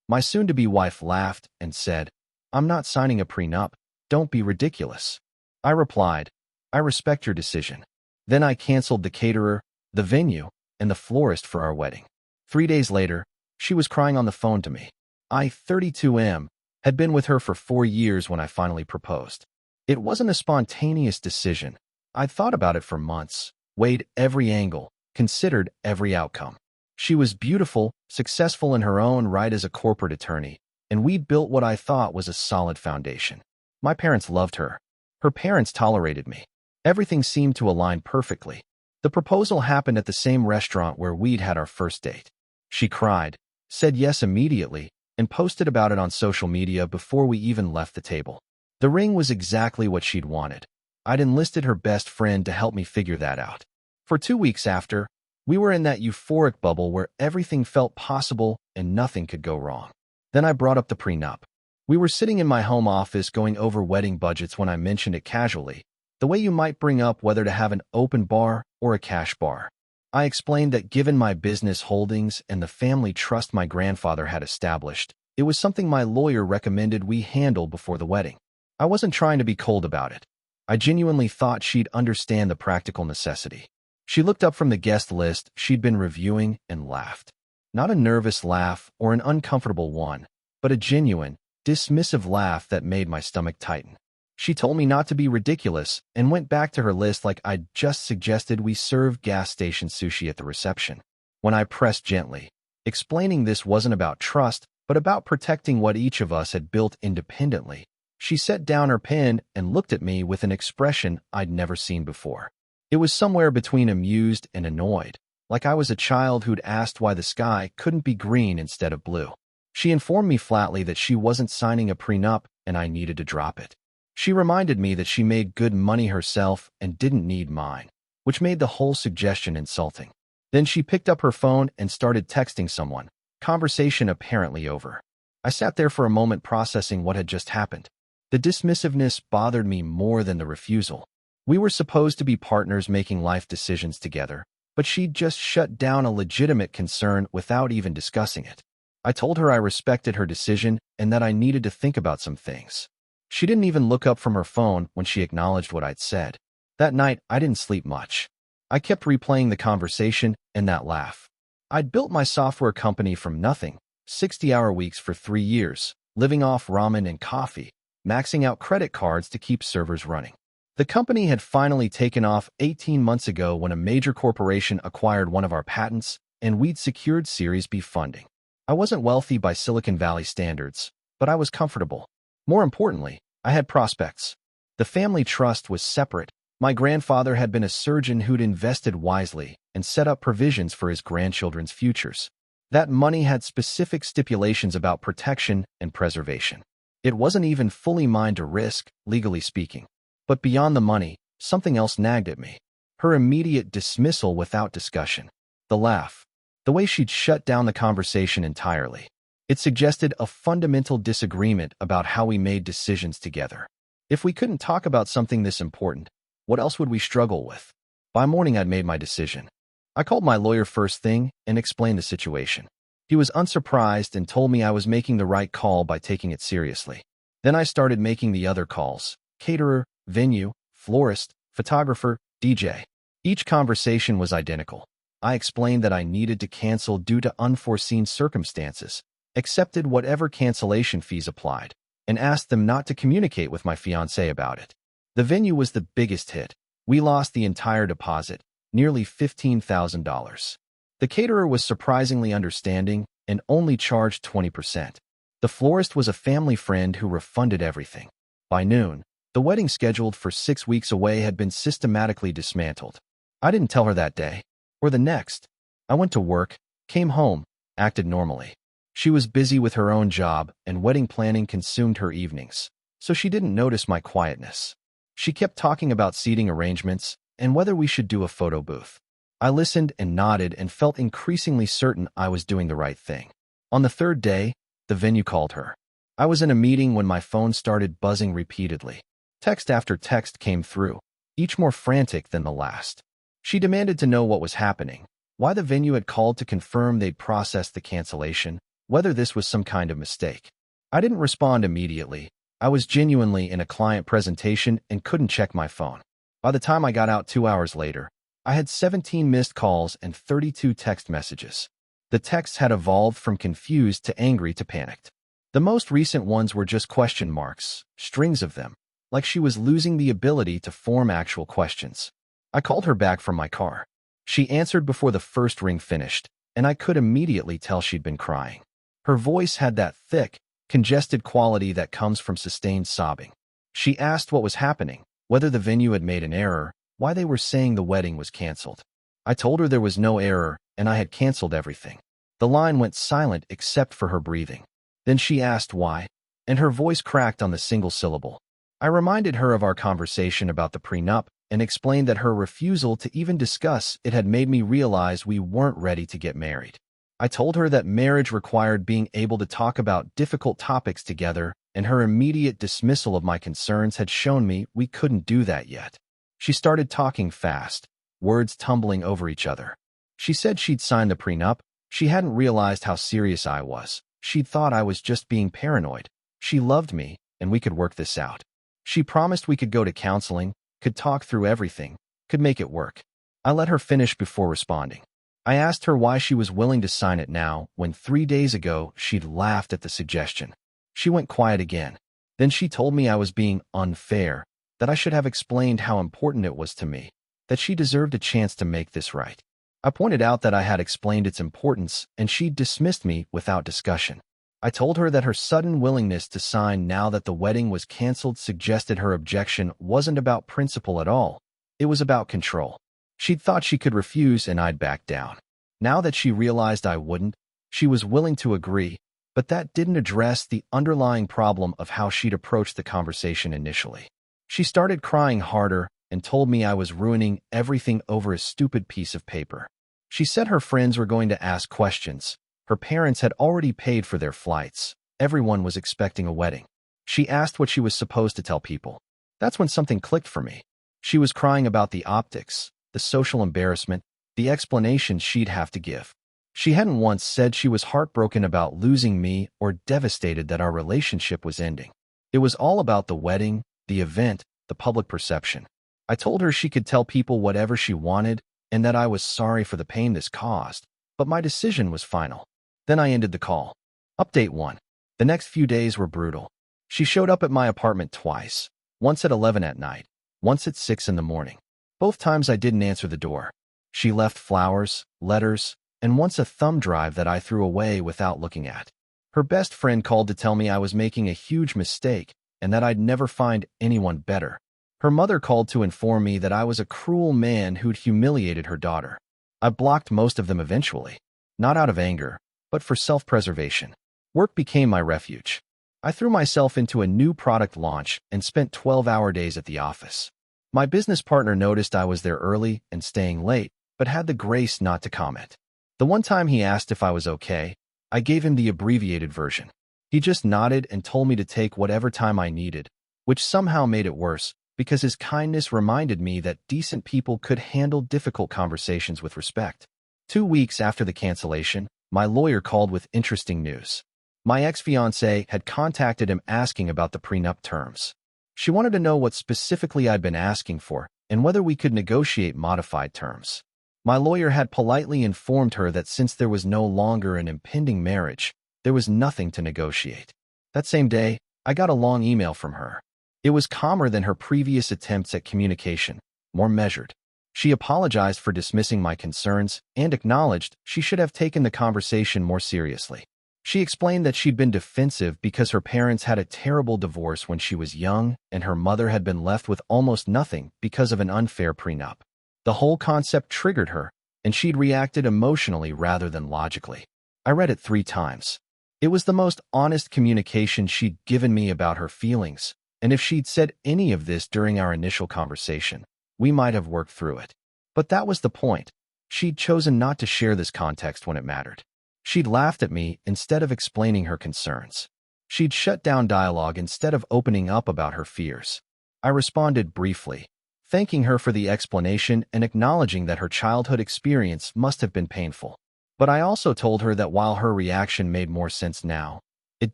My soon-to-be wife laughed and said, "I'm not signing a prenup. Don't be ridiculous." I replied, "I respect your decision." Then I canceled the caterer, the venue, and the florist for our wedding. 3 days later, she was crying on the phone to me. I, 32M, had been with her for 4 years when I finally proposed. It wasn't a spontaneous decision. I'd thought about it for months, weighed every angle, considered every outcome. She was beautiful, successful in her own right as a corporate attorney, and we'd built what I thought was a solid foundation. My parents loved her. Her parents tolerated me. Everything seemed to align perfectly. The proposal happened at the same restaurant where we'd had our first date. She cried, said yes immediately, and posted about it on social media before we even left the table. The ring was exactly what she'd wanted. I'd enlisted her best friend to help me figure that out. For 2 weeks after, we were in that euphoric bubble where everything felt possible and nothing could go wrong. Then I brought up the prenup. We were sitting in my home office going over wedding budgets when I mentioned it casually, the way you might bring up whether to have an open bar or a cash bar. I explained that given my business holdings and the family trust my grandfather had established, it was something my lawyer recommended we handle before the wedding. I wasn't trying to be cold about it. I genuinely thought she'd understand the practical necessity. She looked up from the guest list she'd been reviewing and laughed. Not a nervous laugh or an uncomfortable one, but a genuine, dismissive laugh that made my stomach tighten. She told me not to be ridiculous and went back to her list like I'd just suggested we serve gas station sushi at the reception. When I pressed gently, explaining this wasn't about trust, but about protecting what each of us had built independently, she set down her pen and looked at me with an expression I'd never seen before. It was somewhere between amused and annoyed, like I was a child who'd asked why the sky couldn't be green instead of blue. She informed me flatly that she wasn't signing a prenup and I needed to drop it. She reminded me that she made good money herself and didn't need mine, which made the whole suggestion insulting. Then she picked up her phone and started texting someone, conversation apparently over. I sat there for a moment processing what had just happened. The dismissiveness bothered me more than the refusal. We were supposed to be partners making life decisions together, but she'd just shut down a legitimate concern without even discussing it. I told her I respected her decision and that I needed to think about some things. She didn't even look up from her phone when she acknowledged what I'd said. That night, I didn't sleep much. I kept replaying the conversation and that laugh. I'd built my software company from nothing, 60-hour weeks for 3 years, living off ramen and coffee, maxing out credit cards to keep servers running. The company had finally taken off 18 months ago when a major corporation acquired one of our patents, and we'd secured Series B funding. I wasn't wealthy by Silicon Valley standards, but I was comfortable. More importantly, I had prospects. The family trust was separate. My grandfather had been a surgeon who'd invested wisely and set up provisions for his grandchildren's futures. That money had specific stipulations about protection and preservation. It wasn't even fully mine to risk, legally speaking. But beyond the money, something else nagged at me. Her immediate dismissal without discussion. The laugh. The way she'd shut down the conversation entirely. It suggested a fundamental disagreement about how we made decisions together. If we couldn't talk about something this important, what else would we struggle with? By morning, I'd made my decision. I called my lawyer first thing and explained the situation. He was unsurprised and told me I was making the right call by taking it seriously. Then I started making the other calls: caterer, venue, florist, photographer, DJ. Each conversation was identical. I explained that I needed to cancel due to unforeseen circumstances, accepted whatever cancellation fees applied, and asked them not to communicate with my fiancé about it. The venue was the biggest hit. We lost the entire deposit, nearly $15,000. The caterer was surprisingly understanding and only charged 20%. The florist was a family friend who refunded everything. By noon, the wedding scheduled for 6 weeks away had been systematically dismantled. I didn't tell her that day, or the next. I went to work, came home, acted normally. She was busy with her own job, and wedding planning consumed her evenings, so she didn't notice my quietness. She kept talking about seating arrangements and whether we should do a photo booth. I listened and nodded and felt increasingly certain I was doing the right thing. On the third day, the venue called her. I was in a meeting when my phone started buzzing repeatedly. Text after text came through, each more frantic than the last. She demanded to know what was happening, why the venue had called to confirm they'd processed the cancellation, whether this was some kind of mistake. I didn't respond immediately. I was genuinely in a client presentation and couldn't check my phone. By the time I got out 2 hours later, I had 17 missed calls and 32 text messages. The texts had evolved from confused to angry to panicked. The most recent ones were just question marks, strings of them, like she was losing the ability to form actual questions. I called her back from my car. She answered before the first ring finished, and I could immediately tell she'd been crying. Her voice had that thick, congested quality that comes from sustained sobbing. She asked what was happening, whether the venue had made an error, why they were saying the wedding was canceled. I told her there was no error, and I had canceled everything. The line went silent except for her breathing. Then she asked why, and her voice cracked on the single syllable. I reminded her of our conversation about the prenup and explained that her refusal to even discuss it had made me realize we weren't ready to get married. I told her that marriage required being able to talk about difficult topics together, and her immediate dismissal of my concerns had shown me we couldn't do that yet. She started talking fast, words tumbling over each other. She said she'd signed the prenup. She hadn't realized how serious I was. She'd thought I was just being paranoid. She loved me, and we could work this out. She promised we could go to counseling, could talk through everything, could make it work. I let her finish before responding. I asked her why she was willing to sign it now, when 3 days ago she'd laughed at the suggestion. She went quiet again. Then she told me I was being unfair, that I should have explained how important it was to me, that she deserved a chance to make this right. I pointed out that I had explained its importance, and she dismissed me without discussion. I told her that her sudden willingness to sign now that the wedding was canceled suggested her objection wasn't about principle at all. It was about control. She'd thought she could refuse and I'd back down. Now that she realized I wouldn't, she was willing to agree, but that didn't address the underlying problem of how she'd approached the conversation initially. She started crying harder and told me I was ruining everything over a stupid piece of paper. She said her friends were going to ask questions. Her parents had already paid for their flights. Everyone was expecting a wedding. She asked what she was supposed to tell people. That's when something clicked for me. She was crying about the optics, the social embarrassment, the explanations she'd have to give. She hadn't once said she was heartbroken about losing me or devastated that our relationship was ending. It was all about the wedding, the event, the public perception. I told her she could tell people whatever she wanted and that I was sorry for the pain this caused, but my decision was final. Then I ended the call. Update 1. The next few days were brutal. She showed up at my apartment twice, once at 11 at night, once at 6 in the morning. Both times I didn't answer the door. She left flowers, letters, and once a thumb drive that I threw away without looking at. Her best friend called to tell me I was making a huge mistake and that I'd never find anyone better. Her mother called to inform me that I was a cruel man who'd humiliated her daughter. I blocked most of them eventually, not out of anger, but for self-preservation. Work became my refuge. I threw myself into a new product launch and spent 12-hour days at the office. My business partner noticed I was there early and staying late, but had the grace not to comment. The one time he asked if I was okay, I gave him the abbreviated version. He just nodded and told me to take whatever time I needed, which somehow made it worse, because his kindness reminded me that decent people could handle difficult conversations with respect. 2 weeks after the cancellation, my lawyer called with interesting news. My ex-fiancée had contacted him asking about the prenup terms. She wanted to know what specifically I'd been asking for and whether we could negotiate modified terms. My lawyer had politely informed her that since there was no longer an impending marriage, there was nothing to negotiate. That same day, I got a long email from her. It was calmer than her previous attempts at communication, more measured. She apologized for dismissing my concerns and acknowledged she should have taken the conversation more seriously. She explained that she'd been defensive because her parents had a terrible divorce when she was young and her mother had been left with almost nothing because of an unfair prenup. The whole concept triggered her, and she'd reacted emotionally rather than logically. I read it 3 times. It was the most honest communication she'd given me about her feelings, and if she'd said any of this during our initial conversation, we might have worked through it. But that was the point. She'd chosen not to share this context when it mattered. She'd laughed at me instead of explaining her concerns. She'd shut down dialogue instead of opening up about her fears. I responded briefly, thanking her for the explanation and acknowledging that her childhood experience must have been painful. But I also told her that while her reaction made more sense now, it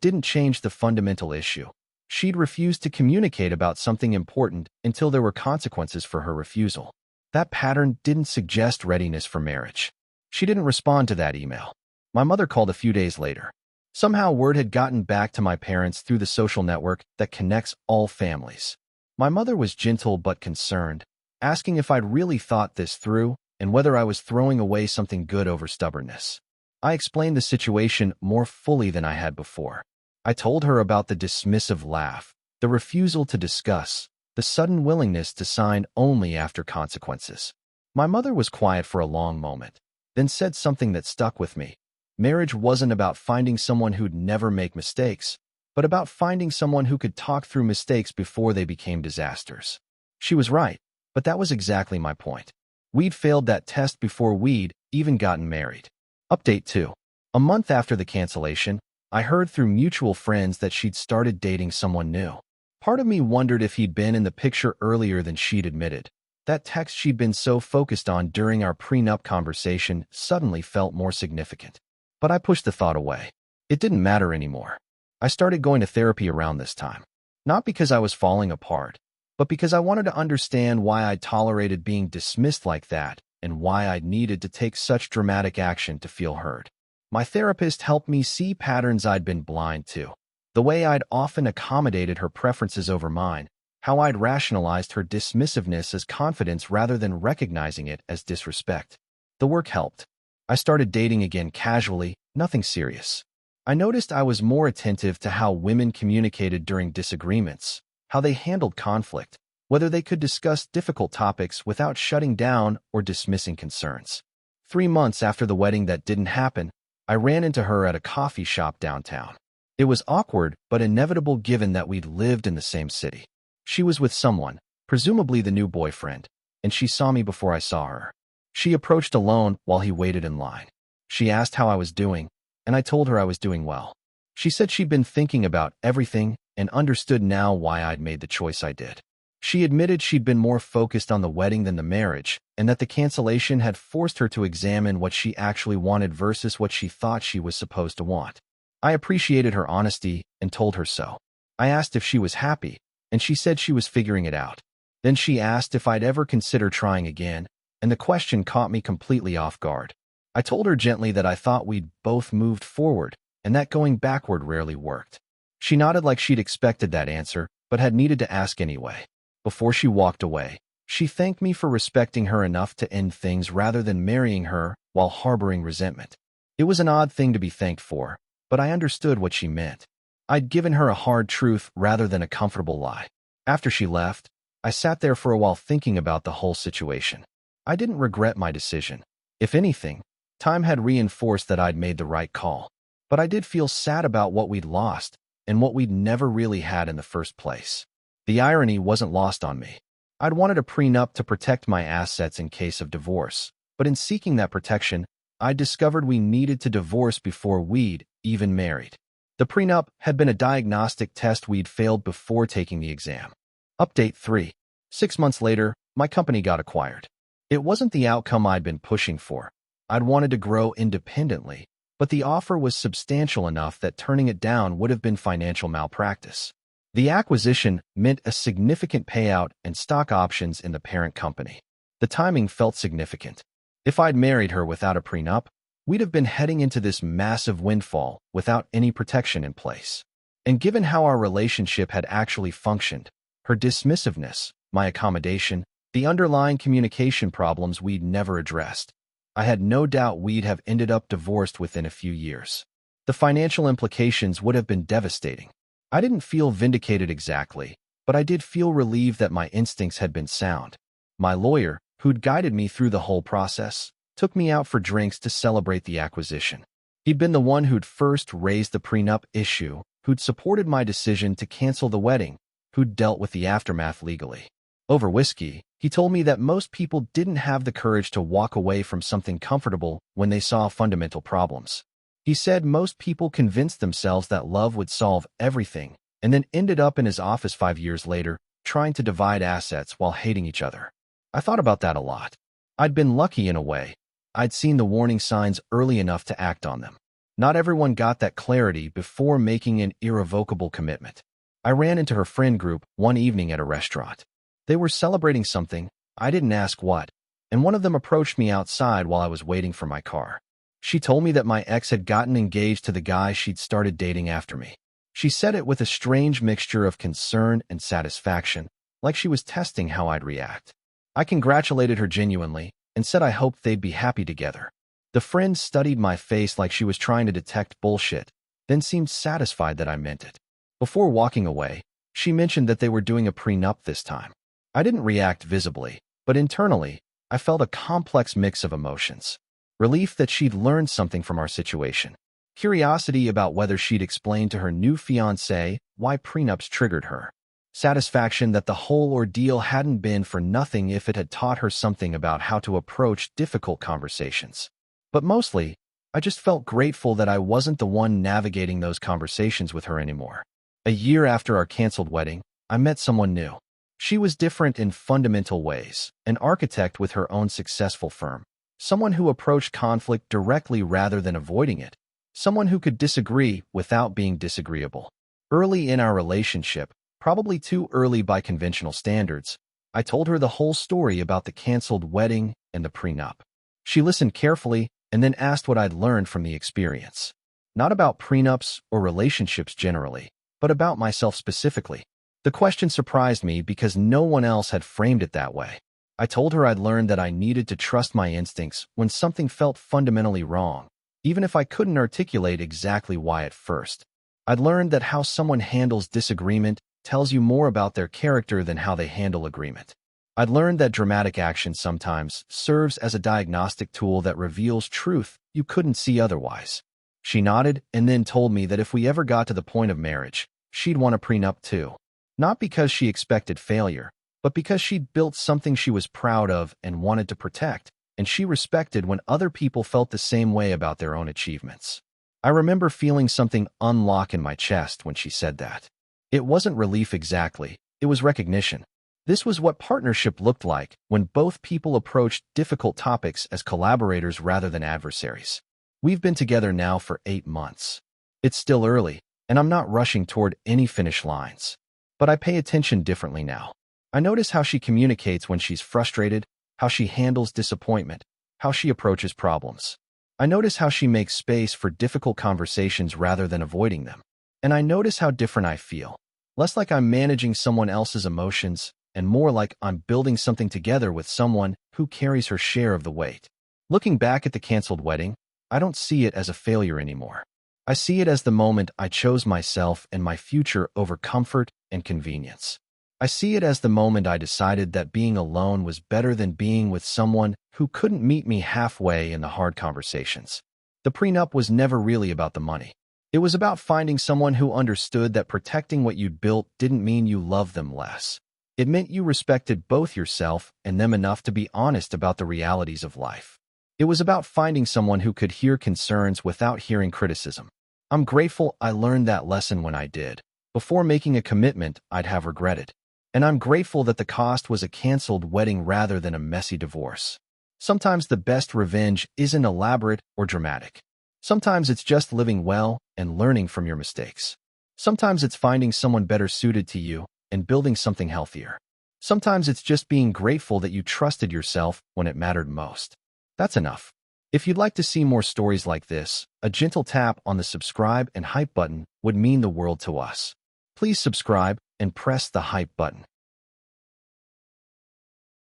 didn't change the fundamental issue. She'd refused to communicate about something important until there were consequences for her refusal. That pattern didn't suggest readiness for marriage. She didn't respond to that email. My mother called a few days later. Somehow word had gotten back to my parents through the social network that connects all families. My mother was gentle but concerned, asking if I'd really thought this through and whether I was throwing away something good over stubbornness. I explained the situation more fully than I had before. I told her about the dismissive laugh, the refusal to discuss, the sudden willingness to sign only after consequences. My mother was quiet for a long moment, then said something that stuck with me. Marriage wasn't about finding someone who'd never make mistakes, but about finding someone who could talk through mistakes before they became disasters. She was right, but that was exactly my point. We'd failed that test before we'd even gotten married. Update 2. A month after the cancellation, I heard through mutual friends that she'd started dating someone new. Part of me wondered if he'd been in the picture earlier than she'd admitted. That text she'd been so focused on during our prenup conversation suddenly felt more significant. But I pushed the thought away. It didn't matter anymore. I started going to therapy around this time. Not because I was falling apart, but because I wanted to understand why I tolerated being dismissed like that and why I'd needed to take such dramatic action to feel heard. My therapist helped me see patterns I'd been blind to. The way I'd often accommodated her preferences over mine, how I'd rationalized her dismissiveness as confidence rather than recognizing it as disrespect. The work helped. I started dating again casually, nothing serious. I noticed I was more attentive to how women communicated during disagreements, how they handled conflict, whether they could discuss difficult topics without shutting down or dismissing concerns. 3 months after the wedding that didn't happen, I ran into her at a coffee shop downtown. It was awkward but inevitable given that we'd lived in the same city. She was with someone, presumably the new boyfriend, and she saw me before I saw her. She approached alone while he waited in line. She asked how I was doing, and I told her I was doing well. She said she'd been thinking about everything and understood now why I'd made the choice I did. She admitted she'd been more focused on the wedding than the marriage, and that the cancellation had forced her to examine what she actually wanted versus what she thought she was supposed to want. I appreciated her honesty and told her so. I asked if she was happy, and she said she was figuring it out. Then she asked if I'd ever consider trying again, and the question caught me completely off guard. I told her gently that I thought we'd both moved forward, and that going backward rarely worked. She nodded like she'd expected that answer, but had needed to ask anyway. Before she walked away, she thanked me for respecting her enough to end things rather than marrying her while harboring resentment. It was an odd thing to be thanked for, but I understood what she meant. I'd given her a hard truth rather than a comfortable lie. After she left, I sat there for a while thinking about the whole situation. I didn't regret my decision. If anything, time had reinforced that I'd made the right call. But I did feel sad about what we'd lost and what we'd never really had in the first place. The irony wasn't lost on me. I'd wanted a prenup to protect my assets in case of divorce, but in seeking that protection, I discovered we needed to divorce before we'd even married. The prenup had been a diagnostic test we'd failed before taking the exam. Update 3. 6 months later, my company got acquired. It wasn't the outcome I'd been pushing for. I'd wanted to grow independently, but the offer was substantial enough that turning it down would have been financial malpractice. The acquisition meant a significant payout and stock options in the parent company. The timing felt significant. If I'd married her without a prenup, we'd have been heading into this massive windfall without any protection in place. And given how our relationship had actually functioned, her dismissiveness, my accommodation, the underlying communication problems we'd never addressed, I had no doubt we'd have ended up divorced within a few years. The financial implications would have been devastating. I didn't feel vindicated exactly, but I did feel relieved that my instincts had been sound. My lawyer, who'd guided me through the whole process, took me out for drinks to celebrate the acquisition. He'd been the one who'd first raised the prenup issue, who'd supported my decision to cancel the wedding, who'd dealt with the aftermath legally. Over whiskey, he told me that most people didn't have the courage to walk away from something comfortable when they saw fundamental problems. He said most people convinced themselves that love would solve everything, and then ended up in his office 5 years later, trying to divide assets while hating each other. I thought about that a lot. I'd been lucky in a way, I'd seen the warning signs early enough to act on them. Not everyone got that clarity before making an irrevocable commitment. I ran into her friend group one evening at a restaurant. They were celebrating something, I didn't ask what, and one of them approached me outside while I was waiting for my car. She told me that my ex had gotten engaged to the guy she'd started dating after me. She said it with a strange mixture of concern and satisfaction, like she was testing how I'd react. I congratulated her genuinely and said I hoped they'd be happy together. The friend studied my face like she was trying to detect bullshit, then seemed satisfied that I meant it. Before walking away, she mentioned that they were doing a prenup this time. I didn't react visibly, but internally, I felt a complex mix of emotions. Relief that she'd learned something from our situation. Curiosity about whether she'd explained to her new fiancé why prenups triggered her. Satisfaction that the whole ordeal hadn't been for nothing if it had taught her something about how to approach difficult conversations. But mostly, I just felt grateful that I wasn't the one navigating those conversations with her anymore. A year after our canceled wedding, I met someone new. She was different in fundamental ways, an architect with her own successful firm, someone who approached conflict directly rather than avoiding it, someone who could disagree without being disagreeable. Early in our relationship, probably too early by conventional standards, I told her the whole story about the canceled wedding and the prenup. She listened carefully and then asked what I'd learned from the experience. Not about prenups or relationships generally, but about myself specifically. The question surprised me because no one else had framed it that way. I told her I'd learned that I needed to trust my instincts when something felt fundamentally wrong, even if I couldn't articulate exactly why at first. I'd learned that how someone handles disagreement tells you more about their character than how they handle agreement. I'd learned that dramatic action sometimes serves as a diagnostic tool that reveals truth you couldn't see otherwise. She nodded and then told me that if we ever got to the point of marriage, she'd want a prenup too. Not because she expected failure, but because she'd built something she was proud of and wanted to protect, and she respected when other people felt the same way about their own achievements. I remember feeling something unlock in my chest when she said that. It wasn't relief exactly, it was recognition. This was what partnership looked like when both people approached difficult topics as collaborators rather than adversaries. We've been together now for 8 months. It's still early, and I'm not rushing toward any finish lines. But I pay attention differently now. I notice how she communicates when she's frustrated, how she handles disappointment, how she approaches problems. I notice how she makes space for difficult conversations rather than avoiding them. And I notice how different I feel. Less like I'm managing someone else's emotions, and more like I'm building something together with someone who carries her share of the weight. Looking back at the canceled wedding, I don't see it as a failure anymore. I see it as the moment I chose myself and my future over comfort and convenience. I see it as the moment I decided that being alone was better than being with someone who couldn't meet me halfway in the hard conversations. The prenup was never really about the money. It was about finding someone who understood that protecting what you'd built didn't mean you loved them less. It meant you respected both yourself and them enough to be honest about the realities of life. It was about finding someone who could hear concerns without hearing criticism. I'm grateful I learned that lesson when I did. Before making a commitment, I'd have regretted. And I'm grateful that the cost was a canceled wedding rather than a messy divorce. Sometimes the best revenge isn't elaborate or dramatic. Sometimes it's just living well and learning from your mistakes. Sometimes it's finding someone better suited to you and building something healthier. Sometimes it's just being grateful that you trusted yourself when it mattered most. That's enough. If you'd like to see more stories like this, a gentle tap on the subscribe and hype button would mean the world to us. Please subscribe and press the hype button.